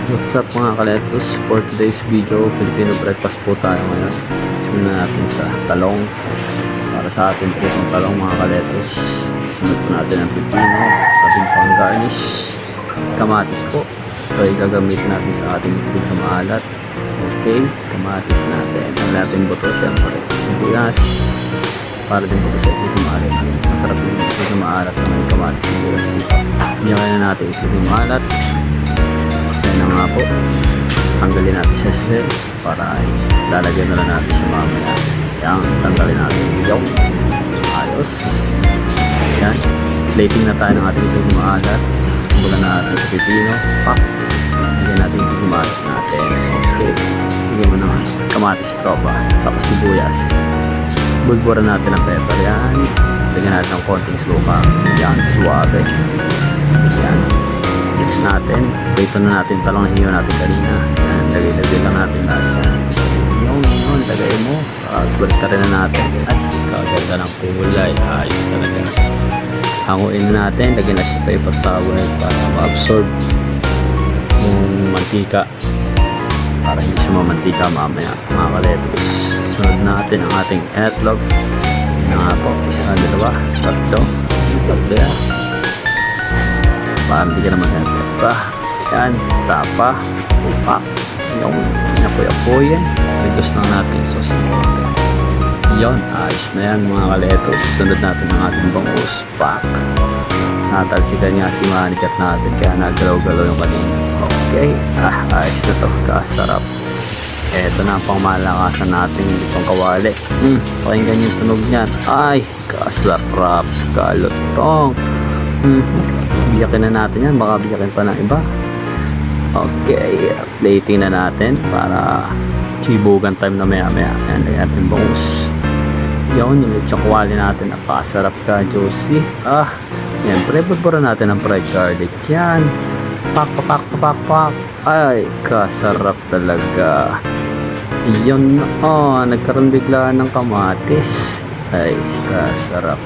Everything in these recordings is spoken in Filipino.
What's up mga kaletos? For today's video, Filipino breakfast po tayo ngayon. Simulan natin sa talong. Para sa ating pritong talong mga kaletos. Sunod po natin ang pipino, ating pang garnish, kamatis po. So gagamitin natin sa ating itlog na maalat. Okay, kamatis natin. Ang natin buto syempre, sibuyas. Para din po sa itlog na maalat. Masarap yung itlog na maalat na may kamatis, sibuyas. Hinyakan na natin itlog na maalat. Yan na nga po, tanggalin natin siya shell para lalagyan na lang natin siya mamaya. Yan, tanggalin natin yung ayos. Yan, plating na tayo ng ating itlog maalat. Simulan natin sa pipino. Lagyan natin yung maalat natin. Okay, lagyan mo naman kamatis, tropa, tapos sibuyas. Bulburan natin ang pepper. Yan, lagyan natin ng konting suka. Yan, suwabe. Yan, mix natin. Ito na natin talong na hiyo natin kanina. Yan, lagay lang natin lahat yan. Yun, lagay mo. Balik ka rin na natin. At kaganda ng kulay. Ayos talaga. Hanguin na natin. Lagyan na siya paper towel para ma-absorb yung mantika. Para hindi siya mamantika mamaya. Mga kaletos. Sunod natin ang ating etlog. Yan nga po. Isa, dalawa, tatlo. Tatlo yan. Para hindi ka naman pa. Yan, tapa, upa. Yung napoy-apoyin. Reduce lang natin yung sauce. Yun, ayos na yan mga kaletos. Sunod natin ang ating bangus. Pak. Natalsikan niya si manikat natin. Kaya nagalaw-galaw yung kanina. Okay, ayos na to. Kasarap. Eto na ang pangmalakasan natin. Itong kawali. Pakinggan yung tunog niyan. Ay, kasarap. Kalutong. Biyakin na natin yan, baka biyakin pa ng iba. Okay, plating na natin para sibugan time na maya maya. Yan, lagyan natin bangus. Yun, yung chokwali natin, napakasarap ka, juicy. Siyempre, bulburan natin ang fried garlic. Yan, pak. Ay, kasarap talaga. Yun, nagkaroon bigla ng kamatis. Ay, kasarap.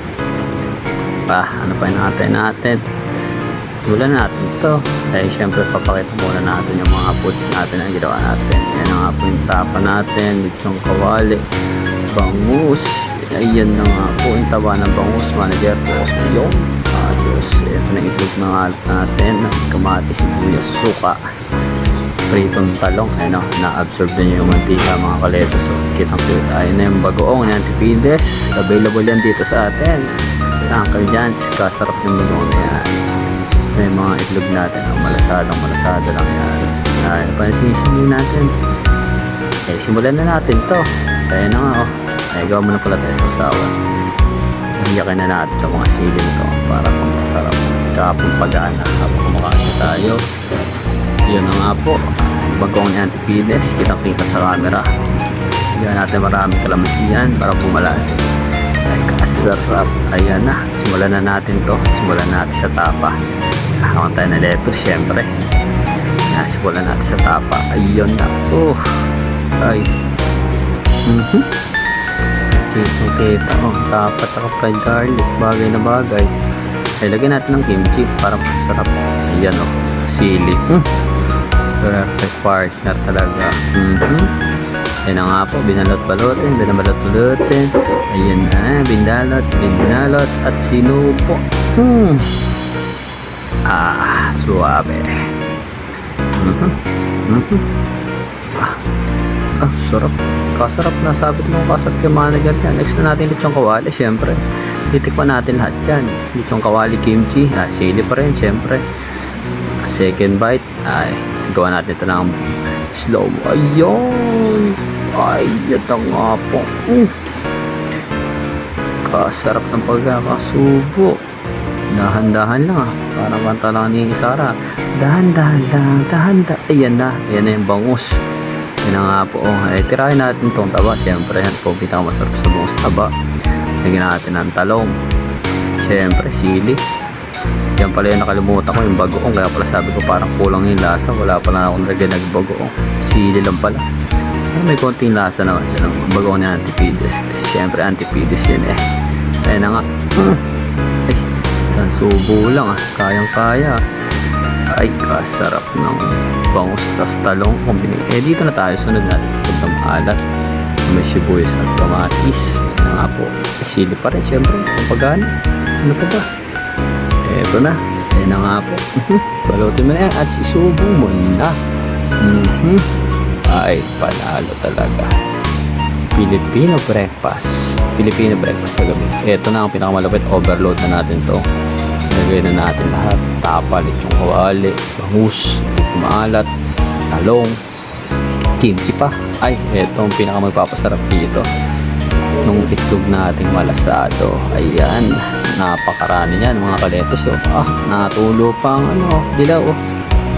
Ano pa yung natin? Simulan natin ito. Dahil syempre papakita muna natin yung mga foods natin ang ginawa natin. Yan ang nga po yung tapa natin, lechong kawali, bangus. Ayan na nga po yung taba ng bangus, manager po. Yung ayos. Ito na itlog ng alat natin, kamatis, sibuyas, suka, pritong talong. Ayun o, na-absorb na yung mantika mga kaletos. So, kitang-kita. Ayun na yung bagoong na antipides. Available yan dito sa atin. Uncle John's, kasarap yung bagoong na yan. May mga itlog natin, malasada lang yan. Pansin natin. Simulan na natin to. Kaya na nga gawa mo na pala tayo sa usawan. Hiyakin na natin itong mga sili nito para pampasarap. Tsaka pampagana habang kumakain tayo. Yun na nga po, bagong ni antipides, kitang-kita sa camera. Hiyakin natin maraming kalamansiyan para pumalansin. Ay kasarap. Ayan na, simulan na natin to. Simulan natin sa tapa. Hawan tayo na lettuce syempre. Simulan natin sa tapa. Ayun na. Ay. Kita. Tapa at fried garlic. Bagay na bagay. Ay, lagyan natin ng kimchi para masarap. Ayan sili. Perfect partner talaga. Ayan na nga po. Binalot-balotin. Ayan na. Binalot. At sinupo. Suabe. Sarap. Kasarap na. Sabit mo kasarap yung manager yan. Next na natin lechong kawali. Siyempre, titikman natin lahat yan. Lechong kawali, kimchi. Sili pa rin, siyempre. Second bite. Ay, gawa natin ito ng slow. Ayun. Ay, ito nga po. Kasarap ng pagkakasubo. Dahan-dahan lang parang kanta lang ni Sara. Dahan-dahan. Ayan na yung bangus. Yan na nga po. Tirahin natin itong taba. Siyempre yan po pinakamasarap sa bangus taba. Lagyan natin ng talong. Siyempre sili. Yan pala yung nakalimutan ko, yung bagoong. Kaya pala sabi ko parang kulang yung lasa. Wala pala akong nagay nagbagoong. Sili lang pala. May konting lasa naman siya ng bagoong ni antipides. Kasi siyempre antipides yun Ayan na nga. Isang subo lang kayang kaya. Ay kasarap ng bangus, tas talong, kumbini. Dito na tayo, sunod natin. Ito maalat. May sibuyas at kamatis. Yan nga po. Sili pa rin, syempre. Kapagano. Ano pa ba? Eto na. Yan na nga po. Balutin mo na yan at sisubo mo na. Ay, panalo talaga. Filipino breakfast. Filipino breakfast sa gabi. Ito na ang pinakamalapit. Overload na natin to. Nagay na natin lahat. Tapal, yung kawali, bangus, maalat, talong, kimchi pa. Ay, ito ang pinakamagpapasarap dito. Nung itlog nating malasado. Ayan. Napakarami yan mga kaletos. Oh. Natulo pang dilaw.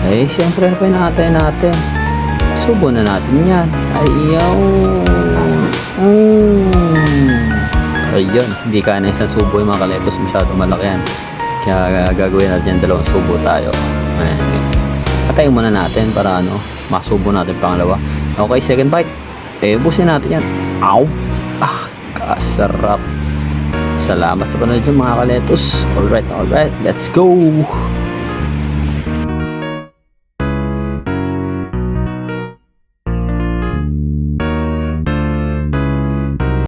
Eh, syempre pa natin. Subo na natin yan. Ayaw. Ayun. Hindi kaya na isang subo yung mga kaletos. Masyado malaki yan. Kaya gagawin natin yung 2 subo tayo. Ayan. Patayin muna natin para masubo natin pangalawa. Okay, second bite. Ubusin natin yan. Ow! Kasarap. Salamat sa panonood yung mga kaletos. Alright. Let's go!